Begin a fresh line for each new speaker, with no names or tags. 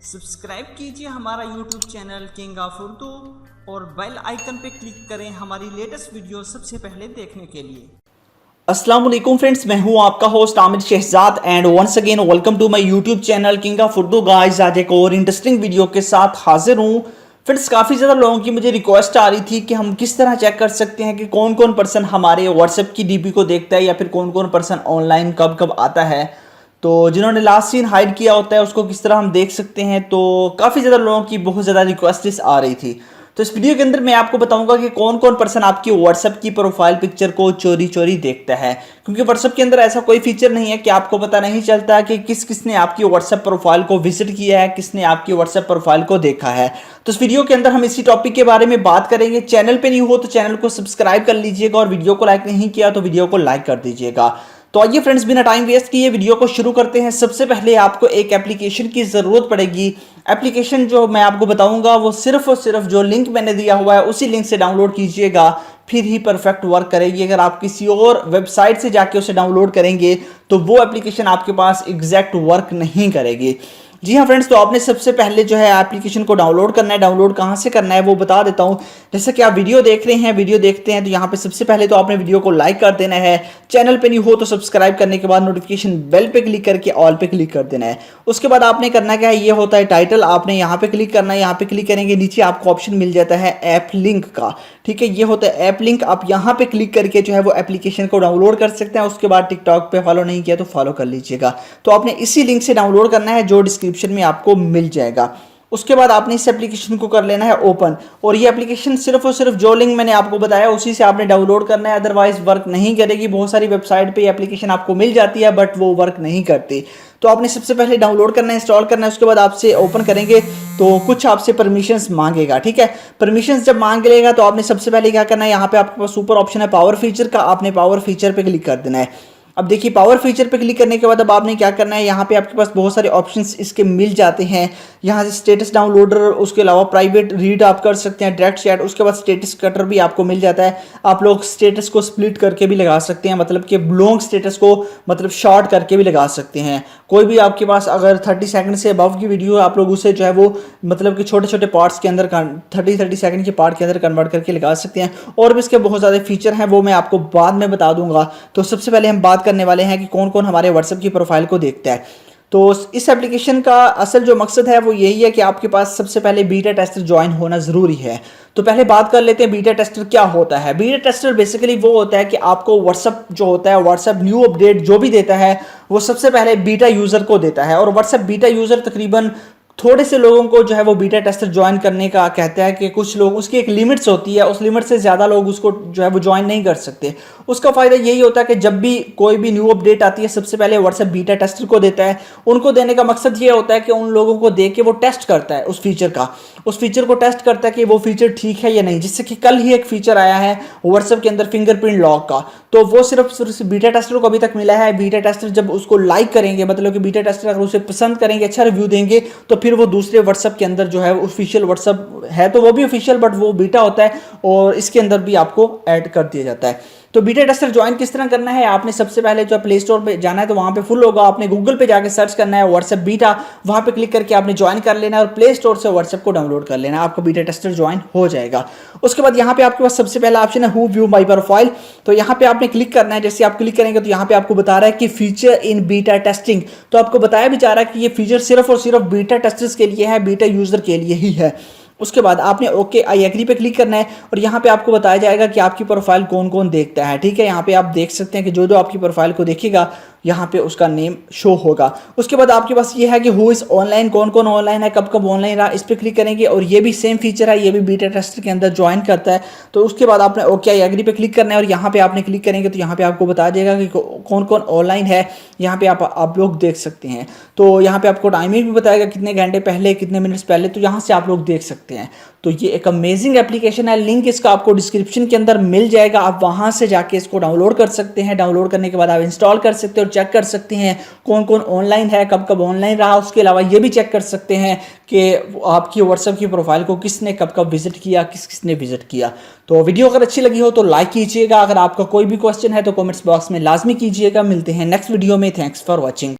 Subscribe कीजिए हमारा YouTube channel king of Urdu और बेल आइकन पे क्लिक करें हमारी लेटेस्ट वीडियो सबसे पहले देखने के लिए।
अस्सलाम वालेकुम फ्रेंड्स, मैं हूं आपका host Aamir Shahzad and once again welcome to my YouTube channel king of Urdu. Guys आज एक और इंटरेस्टिंग वीडियो के साथ हाजिर हूं। फ्रेंड्स काफ़ी ज़्यादा लोगों की मुझे रिक्वेस्ट आ रही थी कि हम किस तरह चेक कर सकते हैं कि कौन कौन पर्सन हमारे व्हाट्सएप की डीपी को देखता है या फिर कौन कौन पर्सन ऑनलाइन कब कब आता है। तो जिन्होंने लास्ट सीन हाइड किया होता है उसको किस तरह हम देख सकते हैं। तो काफ़ी ज़्यादा लोगों की बहुत ज़्यादा रिक्वेस्ट आ रही थी। तो इस वीडियो के अंदर मैं आपको बताऊंगा कि कौन कौन पर्सन आपकी व्हाट्सएप की प्रोफाइल पिक्चर को चोरी चोरी देखता है, क्योंकि व्हाट्सएप के अंदर ऐसा कोई फीचर नहीं है कि आपको पता नहीं चलता कि किसने आपकी व्हाट्सएप प्रोफाइल को विजिट किया है, किसने आपकी व्हाट्सएप प्रोफाइल को देखा है। तो इस वीडियो के अंदर हम इसी टॉपिक के बारे में बात करेंगे। चैनल पे न्यू हो तो चैनल को सब्सक्राइब कर लीजिएगा और वीडियो को लाइक नहीं किया तो वीडियो को लाइक कर दीजिएगा। तो आइए फ्रेंड्स बिना टाइम वेस्ट किए वीडियो को शुरू करते हैं। सबसे पहले आपको एक एप्लीकेशन की ज़रूरत पड़ेगी। एप्लीकेशन जो मैं आपको बताऊंगा वो सिर्फ और सिर्फ जो लिंक मैंने दिया हुआ है उसी लिंक से डाउनलोड कीजिएगा, फिर ही परफेक्ट वर्क करेगी। अगर आप किसी और वेबसाइट से जाके उसे डाउनलोड करेंगे तो वो एप्लीकेशन आपके पास एग्जैक्ट वर्क नहीं करेगी। जी हाँ फ्रेंड्स, तो आपने सबसे पहले जो है एप्लीकेशन को डाउनलोड करना है। डाउनलोड कहाँ से करना है वो बता देता हूँ। जैसे कि आप वीडियो देख रहे हैं, वीडियो देखते हैं तो यहाँ पे सबसे पहले तो आपने वीडियो को लाइक कर देना है। चैनल पे नहीं हो तो सब्सक्राइब करने के बाद नोटिफिकेशन बेल पे क्लिक करके ऑल पे क्लिक कर देना है। उसके बाद आपने करना क्या है, ये होता है टाइटल, आपने यहाँ पे क्लिक करना है। यहाँ पे क्लिक करेंगे, नीचे आपको ऑप्शन मिल जाता है ऐप लिंक का। ठीक है, ये होता है ऐप लिंक। आप यहाँ पे क्लिक करके जो है वो एप्लीकेशन को डाउनलोड कर सकते हैं। उसके बाद टिकटॉक पे फॉलो नहीं किया तो फॉलो कर लीजिएगा। तो आपने इसी लिंक से डाउनलोड करना है जो डिस्क्रिप्शन में आपको मिल जाएगा। उसके बाद आपने इस एप्लीकेशन को कर लेना है ओपन, और ये एप्लीकेशन सिर्फ और सिर्फ जो लिंक मैंने आपको बताया उसी से आपने डाउनलोड करना है, अदरवाइज वर्क नहीं करेगी। बहुत सारी वेबसाइट पे एप्लीकेशन आपको मिल जाती है बट वो वर्क नहीं करती। तो आपने सबसे पहले डाउनलोड करना है, इंस्टॉल करना है। उसके बाद आपसे ओपन करेंगे तो कुछ आपसे परमिशंस मांगेगा। ठीक है, परमिशंस जब मांग लेगा तो आपने सबसे पहले क्या करना है, यहाँ पे आपके पास ऊपर ऑप्शन है पावर फीचर का, आपने पावर फीचर पे क्लिक कर देना है। अब देखिए पावर फीचर पे क्लिक करने के बाद अब आपने क्या करना है, यहाँ पे आपके पास बहुत सारे ऑप्शंस इसके मिल जाते हैं। यहाँ से स्टेटस डाउनलोडर, उसके अलावा प्राइवेट रीड आप कर सकते हैं, डायरेक्ट चैट, उसके बाद स्टेटस कटर भी आपको मिल जाता है। आप लोग स्टेटस को स्प्लिट करके भी लगा सकते हैं, मतलब कि लॉन्ग स्टेटस को मतलब शॉर्ट करके भी लगा सकते हैं। कोई भी आपके पास अगर 30 सेकंड से अबव की वीडियो है, आप लोग उसे जो है वो मतलब कि छोटे छोटे पार्ट्स के अंदर 30 सेकंड के पार्ट के अंदर कन्वर्ट करके लगा सकते हैं। और भी इसके बहुत ज़्यादा फीचर हैं, वो मैं आपको बाद में बता दूंगा। तो सबसे पहले हम बात करने वाले हैं कि कौन कौन हमारे व्हाट्सएप की प्रोफाइल को देखता है। तो इस एप्लीकेशन का असल जो मकसद है वो यही है कि आपके पास सबसे पहले बीटा टेस्टर ज्वाइन होना ज़रूरी है। तो पहले बात कर लेते हैं बीटा टेस्टर क्या होता है। बीटा टेस्टर बेसिकली वो होता है कि आपको व्हाट्सएप जो होता है, व्हाट्सएप न्यू अपडेट जो भी देता है वो सबसे पहले बीटा यूज़र को देता है। और व्हाट्सएप बीटा यूज़र तकरीबन थोड़े से लोगों को जो है वो बीटा टेस्टर ज्वाइन करने का कहता है कि कुछ लोग, उसकी एक लिमिट्स होती है, उस लिमिट से ज़्यादा लोग उसको जो है वो ज्वाइन नहीं कर सकते। उसका फ़ायदा यही होता है कि जब भी कोई भी न्यू अपडेट आती है सबसे पहले व्हाट्सएप बीटा टेस्टर को देता है। उनको देने का मकसद ये होता है कि उन लोगों को दे के वो टेस्ट करता है उस फीचर को टेस्ट करता है कि वो फीचर ठीक है या नहीं। जिससे कि कल ही एक फीचर आया है व्हाट्सएप के अंदर फिंगरप्रिंट लॉक का, तो वो सिर्फ बीटा टेस्टर को अभी तक मिला है। बीटा टेस्टर जब उसको लाइक करेंगे, मतलब कि बीटा टेस्टर अगर उसे पसंद करेंगे, अच्छा रिव्यू देंगे, तो फिर वो दूसरे व्हाट्सएप के अंदर जो है ऑफिशियल व्हाट्सएप है तो वो भी ऑफिशियल बट वो बीटा होता है और इसके अंदर भी आपको ऐड कर दिया जाता है। तो बीटा टेस्टर ज्वाइन किस तरह करना है, आपने सबसे पहले जो प्ले स्टोर पे जाना है तो वहां पे फुल होगा, आपने गूगल पे जाके सर्च करना है व्हाट्सएप बीटा, वहां पे क्लिक करके आपने ज्वाइन कर लेना है और प्ले स्टोर से व्हाट्सएप को डाउनलोड कर लेना है, आपको बीटा टेस्टर ज्वाइन हो जाएगा। उसके बाद यहाँ पे आपके पास सबसे पहला ऑप्शन है हु व्यू माई प्रोफाइल, तो यहाँ पे आपने क्लिक करना है। जैसे आप क्लिक करेंगे तो यहाँ पे आपको बता रहा है कि फीचर इन बीटा टेस्टिंग, तो आपको बताया भी जा रहा है कि ये फीचर सिर्फ और सिर्फ बीटा टेस्टर्स के लिए है, बीटा यूजर के लिए ही है। उसके बाद आपने ओके आई एग्री पे क्लिक करना है और यहाँ पे आपको बताया जाएगा कि आपकी प्रोफाइल कौन कौन देखता है। ठीक है, यहाँ पे आप देख सकते हैं कि जो जो आपकी प्रोफाइल को देखेगा यहाँ पे उसका नेम शो होगा। उसके बाद आपके पास ये है कि हु इज ऑनलाइन, कौन कौन ऑनलाइन है, कब कब ऑनलाइन रहा, इस पर क्लिक करेंगे और ये भी सेम फीचर है, ये भी बीटा टेस्टर के अंदर ज्वाइन करता है। तो उसके बाद आपने ओके आई एग्री पे क्लिक करना है और यहाँ पे आपने क्लिक करेंगे तो यहाँ पे आपको बता देगा कि कौन कौन ऑनलाइन है। यहाँ पे आप लोग देख सकते हैं। तो यहाँ पे आपको टाइमिंग भी बताएगा कितने घंटे पहले, कितने मिनट्स पहले, तो यहाँ से आप लोग देख सकते हैं। तो ये एक अमेजिंग एप्लीकेशन है, लिंक इसका आपको डिस्क्रिप्शन के अंदर मिल जाएगा, आप वहाँ से जाके इसको डाउनलोड कर सकते हैं। डाउनलोड करने के बाद आप इंस्टॉल कर सकते हैं और चेक कर सकते हैं कौन कौन ऑनलाइन है, कब कब ऑनलाइन रहा। उसके अलावा ये भी चेक कर सकते हैं कि आपकी व्हाट्सएप की प्रोफाइल को किसने कब कब विजिट किया, किसने विजिट किया। तो वीडियो अगर अच्छी लगी हो तो लाइक कीजिएगा। अगर आपका कोई भी क्वेश्चन है तो कमेंट्स बॉक्स में लाजमी कीजिएगा। मिलते हैं नेक्स्ट वीडियो में। Thanks for watching.